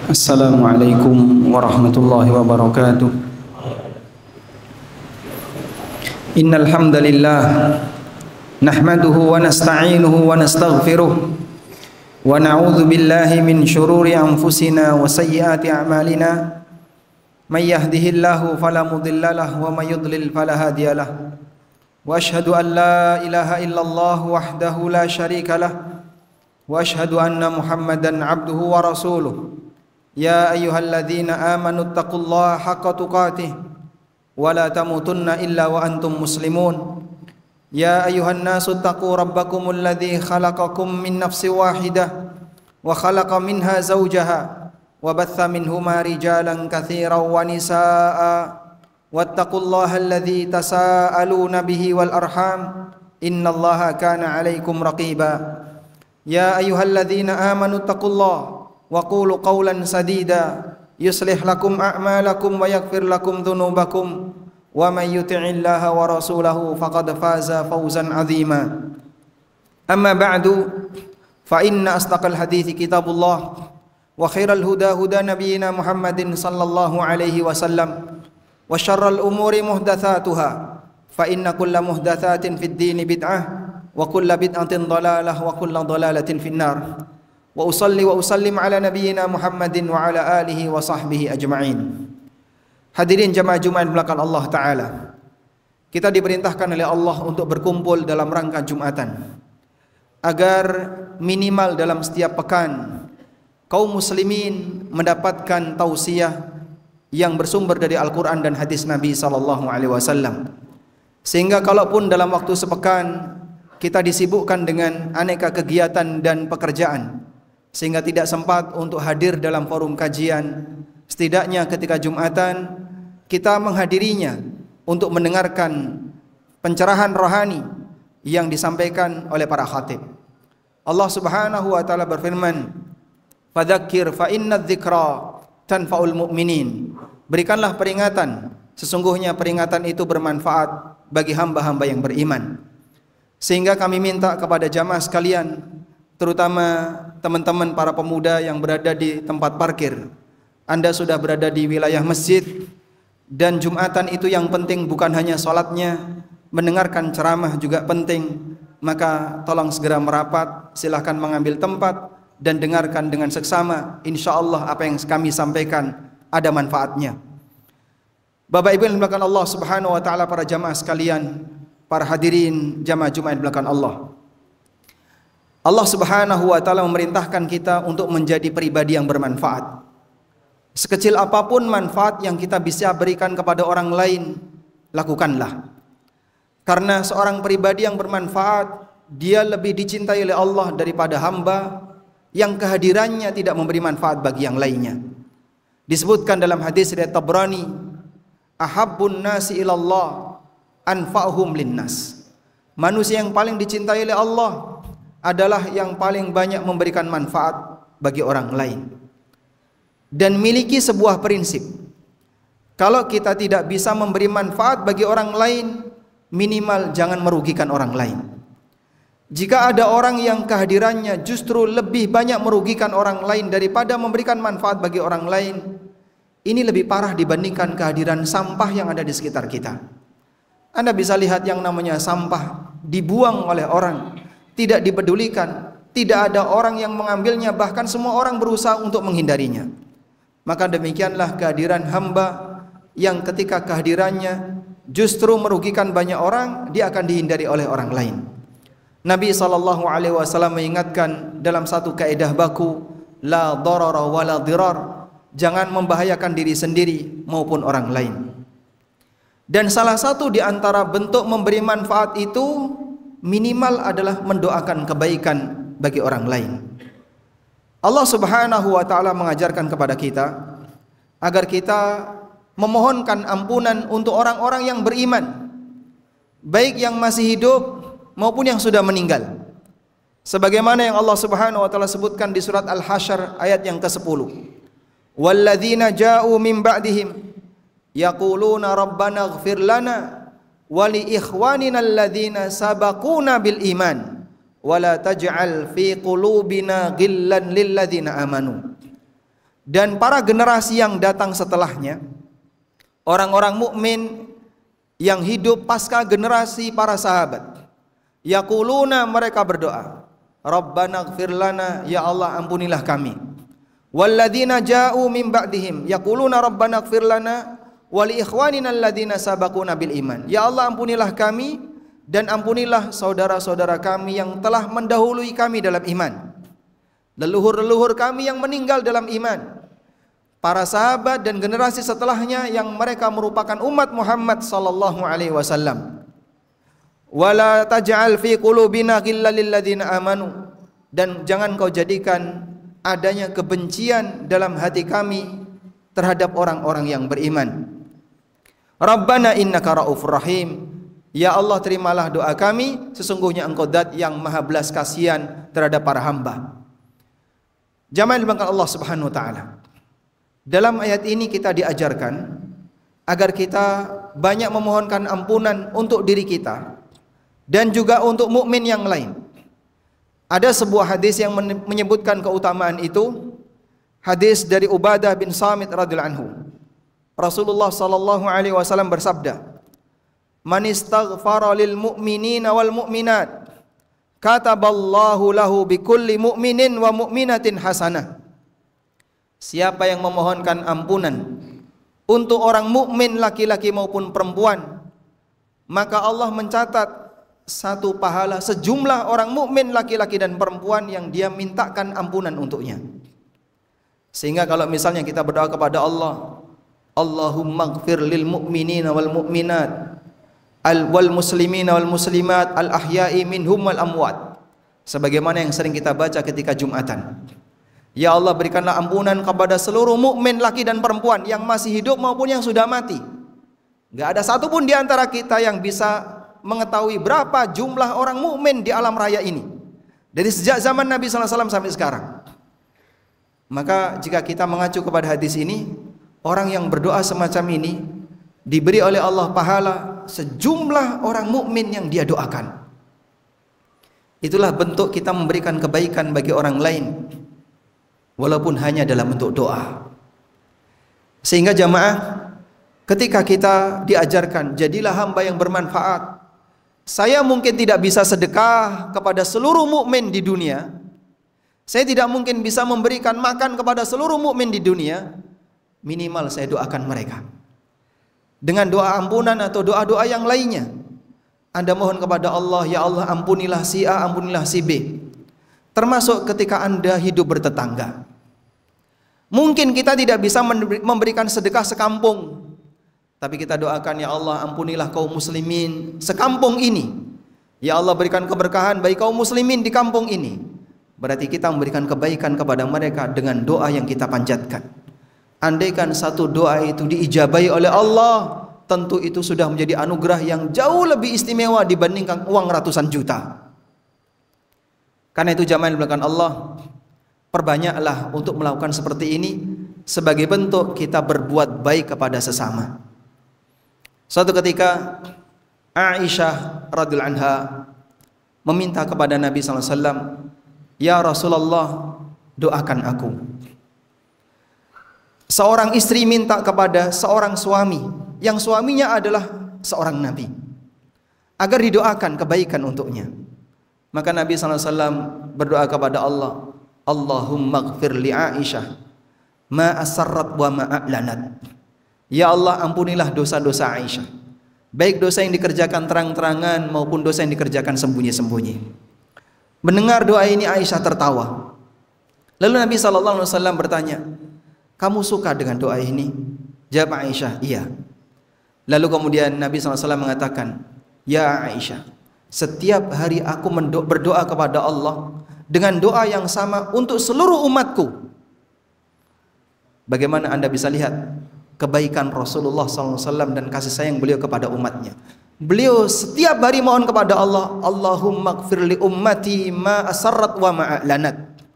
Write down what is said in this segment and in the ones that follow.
Assalamualaikum warahmatullahi wabarakatuh. Innal hamdalillah nahmaduhu wa nasta'inuhu wa nastaghfiruh wa na'udzu billahi min shururi anfusina wa sayyiati a'malina. May yahdihillahu fala mudilla lahu wa may yudlil fala hadiyalah. Wa asyhadu an la ilaha illallah wahdahu la syarika lah wa asyhadu anna Muhammadan 'abduhu wa rasuluh. Ya ayyuhalladzina amanu taqullaha haqqa tuqatih wa la tamutunna illa wa antum muslimun. Ya ayyuhan nasu taqu rabbakumul ladzi khalaqakum min nafsin wahidah wa khalaqa minha zawjaha wa batha minhuma rijalan katsiran wa nisaa'a wattaqullaha alladzi tasaaluna bihi wal arham innallaha kana 'alaikum raqiba. Ya ayyuhalladzina amanu taqullaha wa qulu qawlan sadida yuslih lakum a'malakum wa yaghfir lakum dhunubakum wa may yuti'illaha wa rasulahu faqad faza fawzan 'azima. Amma ba'du, fa inna asdaqal hadithi kitabullah wa khairal huda huda nabiyyina Muhammadin sallallahu alaihi wasallam wa syarral umuri muhdatsatuha fa inna kulla muhdatsatin fid dini bid'ah wa kulla bid'atin dhalalah wa kulla dhalalatin finnar. Wa usalli wa usallim ala nabiyyina Muhammadin wa ala alihi wa sahbihi ajma'in. Hadirin jamaah Jumat belakang Allah Ta'ala, kita diperintahkan oleh Allah untuk berkumpul dalam rangka Jumatan, agar minimal dalam setiap pekan kaum muslimin mendapatkan tausiah yang bersumber dari Al-Quran dan hadis Nabi SAW. Sehingga kalaupun dalam waktu sepekan kita disibukkan dengan aneka kegiatan dan pekerjaan, sehingga tidak sempat untuk hadir dalam forum kajian, setidaknya ketika Jumatan kita menghadirinya untuk mendengarkan pencerahan rohani yang disampaikan oleh para khatib. Allah Subhanahu wa taala berfirman, "Fadzakir fa inna dzikra tanfa'ul mu'minin." Berikanlah peringatan, sesungguhnya peringatan itu bermanfaat bagi hamba-hamba yang beriman. Sehingga kami minta kepada jamaah sekalian, terutama teman-teman para pemuda yang berada di tempat parkir, Anda sudah berada di wilayah masjid, dan Jumatan itu yang penting bukan hanya sholatnya, mendengarkan ceramah juga penting. Maka tolong segera merapat, silahkan mengambil tempat dan dengarkan dengan seksama. Insya Allah apa yang kami sampaikan ada manfaatnya. Bapak Ibu yang dimuliakan Allah Subhanahu wa taala, para jamaah sekalian, para hadirin jamaah Jumat belakang Allah, Allah Subhanahu wa taala memerintahkan kita untuk menjadi pribadi yang bermanfaat. Sekecil apapun manfaat yang kita bisa berikan kepada orang lain, lakukanlah. Karena seorang pribadi yang bermanfaat, dia lebih dicintai oleh Allah daripada hamba yang kehadirannya tidak memberi manfaat bagi yang lainnya. Disebutkan dalam hadis riwayat Tabrani, ahabbun nasi ilallah anfa'uhum linnas. Manusia yang paling dicintai oleh Allah adalah yang paling banyak memberikan manfaat bagi orang lain. Dan miliki sebuah prinsip, kalau kita tidak bisa memberi manfaat bagi orang lain, minimal jangan merugikan orang lain. Jika ada orang yang kehadirannya justru lebih banyak merugikan orang lain daripada memberikan manfaat bagi orang lain, ini lebih parah dibandingkan kehadiran sampah yang ada di sekitar kita. Anda bisa lihat yang namanya sampah dibuang oleh orang, tidak dipedulikan, tidak ada orang yang mengambilnya, bahkan semua orang berusaha untuk menghindarinya. Maka demikianlah kehadiran hamba yang ketika kehadirannya justru merugikan banyak orang, dia akan dihindari oleh orang lain. Nabi SAW mengingatkan dalam satu kaidah baku, la darara wa la dirar, jangan membahayakan diri sendiri maupun orang lain. Dan salah satu di antara bentuk memberi manfaat itu minimal adalah mendoakan kebaikan bagi orang lain. Allah Subhanahu wa taala mengajarkan kepada kita agar kita memohonkan ampunan untuk orang-orang yang beriman, baik yang masih hidup maupun yang sudah meninggal. Sebagaimana yang Allah Subhanahu wa taala sebutkan di surat Al-Hasyr ayat yang ke-10. Walladzina ja'u min ba'dihim yaquluna rabbana ighfir lana wa li ikhwanina alladzina sabaquna bil iman wala taj'al fi qulubina ghillan lil ladzina amanu. dan para generasi yang datang setelahnya, orang-orang mukmin yang hidup pasca generasi para sahabat, yaquluna, mereka berdoa, Rabbana ighfir lana, ya Allah ampunilah kami. Walladzina ja'u min ba'dihim yaquluna Rabbana ighfir lana wa li ikhwanina alladzina sabaquna bil iman. Ya Allah ampunilah kami dan ampunilah saudara-saudara kami yang telah mendahului kami dalam iman. Leluhur-leluhur kami yang meninggal dalam iman. Para sahabat dan generasi setelahnya yang mereka merupakan umat Muhammad sallallahu alaihi wasallam. Wala taj'al fi qulubina ghillan lil ladzina amanu, dan jangan kau jadikan adanya kebencian dalam hati kami terhadap orang-orang yang beriman. Rabbana innaka raufur rahim, ya Allah terimalah doa kami, sesungguhnya Engkau zat yang maha belas kasihan terhadap para hamba. Jamaah dimangkat Allah Subhanahu wa taala. Dalam ayat ini kita diajarkan agar kita banyak memohonkan ampunan untuk diri kita dan juga untuk mukmin yang lain. Ada sebuah hadis yang menyebutkan keutamaan itu. Hadis dari Ubadah bin Samit radhiyallahu anhu. Rasulullah sallallahu alaihi wasallam bersabda, "Man istaghfara lil mu'minina wal mu'minat, kataballahu lahu bikulli mu'minin wa mu'minatin hasanah." Siapa yang memohonkan ampunan untuk orang mukmin laki-laki maupun perempuan, maka Allah mencatat satu pahala sejumlah orang mukmin laki-laki dan perempuan yang dia mintakan ampunan untuknya. Sehingga kalau misalnya kita berdoa kepada Allah, Allahumma ighfir lil mu'minina wal mu'minat wal muslimina wal muslimat al ahya'i minhum wal amwat, sebagaimana yang sering kita baca ketika Jumatan. Ya Allah, berikanlah ampunan kepada seluruh mukmin laki dan perempuan yang masih hidup maupun yang sudah mati. Gak ada satupun di antara kita yang bisa mengetahui berapa jumlah orang mukmin di alam raya ini dari sejak zaman Nabi SAW sampai sekarang. Maka jika kita mengacu kepada hadis ini, orang yang berdoa semacam ini diberi oleh Allah pahala sejumlah orang mukmin yang dia doakan. Itulah bentuk kita memberikan kebaikan bagi orang lain, walaupun hanya dalam bentuk doa. Sehingga jamaah, ketika kita diajarkan jadilah hamba yang bermanfaat. Saya mungkin tidak bisa sedekah kepada seluruh mukmin di dunia. Saya tidak mungkin bisa memberikan makan kepada seluruh mukmin di dunia. Minimal saya doakan mereka dengan doa ampunan atau doa-doa yang lainnya. Anda mohon kepada Allah, ya Allah ampunilah si A, ampunilah si B. Termasuk ketika Anda hidup bertetangga. Mungkin kita tidak bisa memberikan sedekah sekampung, tapi kita doakan, ya Allah ampunilah kaum muslimin sekampung ini. Ya Allah berikan keberkahan bagi kaum muslimin di kampung ini. Berarti kita memberikan kebaikan kepada mereka dengan doa yang kita panjatkan. Andaikan satu doa itu diijabahi oleh Allah, tentu itu sudah menjadi anugerah yang jauh lebih istimewa dibandingkan uang ratusan juta. Karena itu jamaah yang Allah, perbanyaklah untuk melakukan seperti ini sebagai bentuk kita berbuat baik kepada sesama. Suatu ketika Aisyah radhiyallahu anha meminta kepada Nabi SAW, ya Rasulullah, doakan aku. Seorang istri minta kepada seorang suami yang suaminya adalah seorang Nabi agar didoakan kebaikan untuknya. Maka Nabi SAW berdoa kepada Allah, Allahumma ighfir li Aisyah ma asarrat wa ma a'lanat. Ya Allah ampunilah dosa-dosa Aisyah, baik dosa yang dikerjakan terang-terangan maupun dosa yang dikerjakan sembunyi-sembunyi. Mendengar doa ini Aisyah tertawa. Lalu Nabi SAW bertanya, kamu suka dengan doa ini? Jawab Aisyah, iya. Lalu kemudian Nabi SAW mengatakan, ya Aisyah, setiap hari aku berdoa kepada Allah dengan doa yang sama untuk seluruh umatku. Bagaimana Anda bisa lihat kebaikan Rasulullah SAW dan kasih sayang beliau kepada umatnya. Beliau setiap hari mohon kepada Allah, Allahumma ighfir li ummati ma asarrat wa ma a'lanat.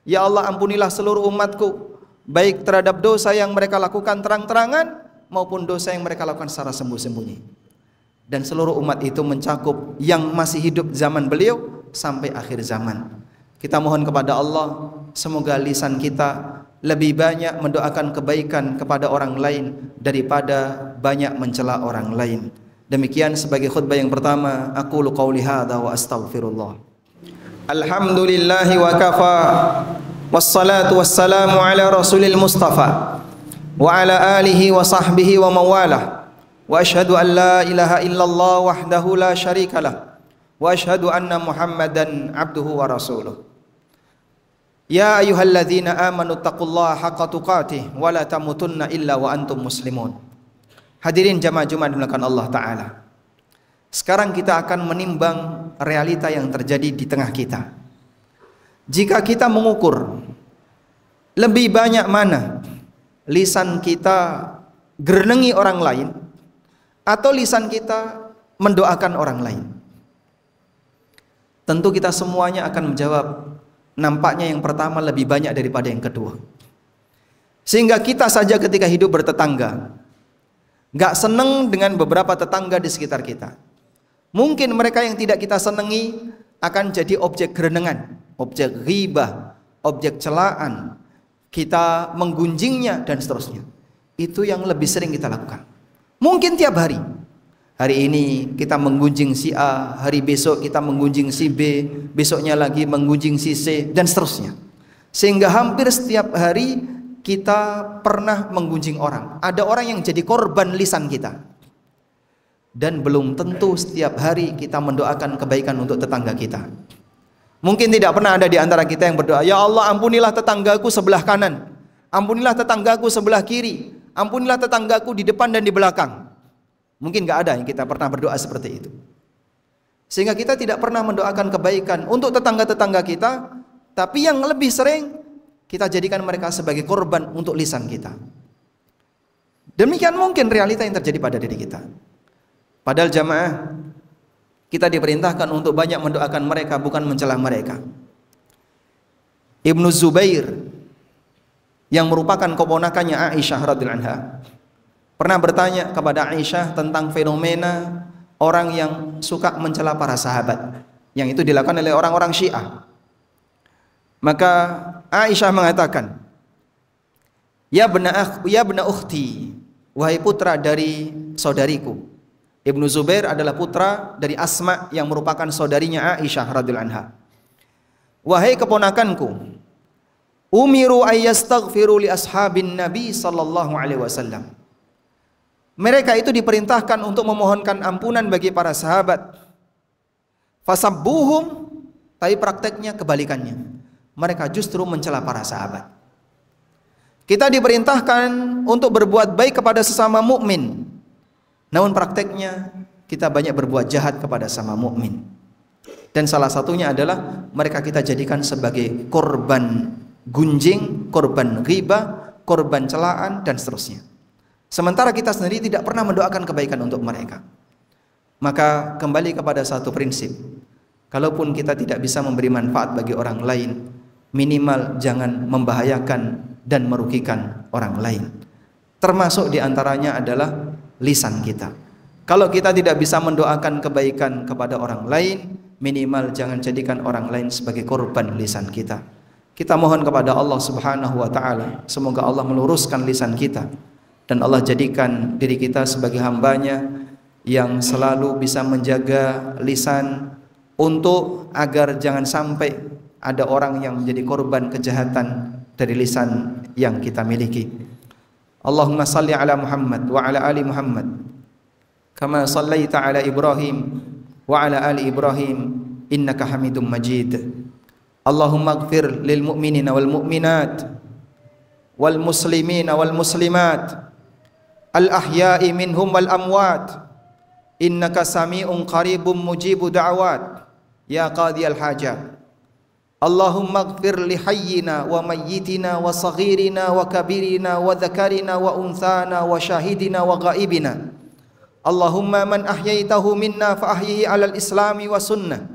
Ya Allah ampunilah seluruh umatku, baik terhadap dosa yang mereka lakukan terang-terangan maupun dosa yang mereka lakukan secara sembunyi-sembunyi. Dan seluruh umat itu mencakup yang masih hidup zaman beliau sampai akhir zaman. Kita mohon kepada Allah, semoga lisan kita lebih banyak mendoakan kebaikan kepada orang lain daripada banyak mencela orang lain. Demikian sebagai khutbah yang pertama, aqulu qauli hadza wa astaghfirullah. Alhamdulillahi wa kafa, wassalatu wassalamu ala rasulil mustafa wa ala alihi wa sahbihi wa mawalah, wa ashhadu an la ilaha illallah wahdahu la syarikalah, wa ashhadu anna muhammadan abduhu wa rasuluh. Ya ayyuhalladzina amanu taqullaha haqqa tuqatih wa la tamutunna illa wa antum muslimun. Hadirin jamaah Jumat dimuliakan Allah Ta'ala. Sekarang kita akan menimbang realita yang terjadi di tengah kita. Jika kita mengukur lebih banyak mana lisan kita gerenengi orang lain atau lisan kita mendoakan orang lain, tentu kita semuanya akan menjawab, nampaknya yang pertama lebih banyak daripada yang kedua. Sehingga kita saja ketika hidup bertetangga gak seneng dengan beberapa tetangga di sekitar kita. Mungkin mereka yang tidak kita senangi akan jadi objek gerenengan, objek ghibah, objek celaan, kita menggunjingnya dan seterusnya. Itu yang lebih sering kita lakukan. Mungkin tiap hari. Hari ini kita menggunjing si A, hari besok kita menggunjing si B, besoknya lagi menggunjing si C, dan seterusnya. Sehingga hampir setiap hari kita pernah menggunjing orang. Ada orang yang jadi korban lisan kita. Dan belum tentu setiap hari kita mendoakan kebaikan untuk tetangga kita. Mungkin tidak pernah ada di antara kita yang berdoa, ya Allah ampunilah tetanggaku sebelah kanan, ampunilah tetanggaku sebelah kiri, ampunilah tetanggaku di depan dan di belakang. Mungkin gak ada yang kita pernah berdoa seperti itu. Sehingga kita tidak pernah mendoakan kebaikan untuk tetangga-tetangga kita. Tapi yang lebih sering kita jadikan mereka sebagai korban untuk lisan kita. Demikian mungkin realita yang terjadi pada diri kita. Padahal jamaah, kita diperintahkan untuk banyak mendoakan mereka, bukan mencela mereka. Ibnu Zubair yang merupakan keponakannya Aisyah radhiyallahu anha pernah bertanya kepada Aisyah tentang fenomena orang yang suka mencela para sahabat, yang itu dilakukan oleh orang-orang Syiah. Maka Aisyah mengatakan, ya bena ukhti, wahai putra dari saudariku. Ibnu Zubair adalah putra dari Asma yang merupakan saudarinya Aisyah radhiyallahu anha. Wahai keponakanku, umiru ayyastaghfiru li ashabin Nabi sallallahu alaihi wasallam. Mereka itu diperintahkan untuk memohonkan ampunan bagi para sahabat. Fasabbuhum, tapi prakteknya kebalikannya. Mereka justru mencela para sahabat. Kita diperintahkan untuk berbuat baik kepada sesama mukmin, namun prakteknya kita banyak berbuat jahat kepada sesama mukmin. Dan salah satunya adalah mereka kita jadikan sebagai korban gunjing, korban ghibah, korban celaan dan seterusnya. Sementara kita sendiri tidak pernah mendoakan kebaikan untuk mereka. Maka kembali kepada satu prinsip, kalaupun kita tidak bisa memberi manfaat bagi orang lain, minimal jangan membahayakan dan merugikan orang lain. Termasuk diantaranya adalah lisan kita. Kalau kita tidak bisa mendoakan kebaikan kepada orang lain, minimal jangan jadikan orang lain sebagai korban lisan kita. Kita mohon kepada Allah Subhanahu wa ta'ala, semoga Allah meluruskan lisan kita, dan Allah jadikan diri kita sebagai hambanya yang selalu bisa menjaga lisan untuk agar jangan sampai ada orang yang menjadi korban kejahatan dari lisan yang kita miliki. Allahumma salli ala Muhammad wa ala ali Muhammad kama sallaita ala Ibrahim wa ala ali Ibrahim innaka Hamidum Majid. Allahumma ighfir lil mu'minina wal mu'minat wal muslimina wal muslimat al ahya'i minhum wal amwat innaka sami'un qaribun mujibu da'awat ya qadiyal hajat. Allahumma ighfir li hayyina wa mayyitina wa saghirina wa kabirina wa dhakarina wa unthana wa syahidina wa ghaibina. Allahumma man ahyaitahu minna fa ahyihi 'alal islami wa sunnah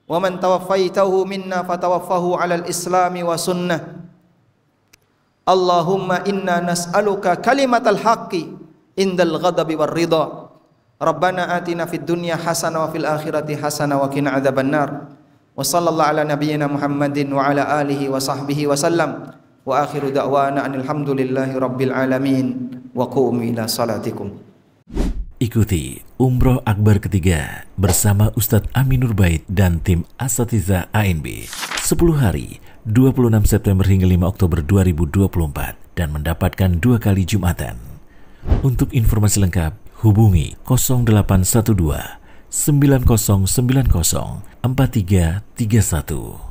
wa man tawaffaitahu minna fa tawaffahu 'alal islami wa sunnah. Allahumma inna nas'aluka kalimatal haqqi indal ghadabi war ridha. Rabbana atina fid dunya hasanah wa fil akhirati hasanah wa qina adzabannar. Wa sallallahu ala nabiyyina Muhammadin wa ala alihi wa sahbihi wa sallam. Wa akhiru da'wana alhamdulillahi rabbil alamin. Wa qumu ila salatikum. Ikuti Umroh Akbar ketiga bersama Ustadz Aminur Bait dan tim Asatidzah ANB 10 hari 26 September hingga 5 Oktober 2024 dan mendapatkan 2 kali Jumatan. Untuk informasi lengkap hubungi 0812 9090 4331.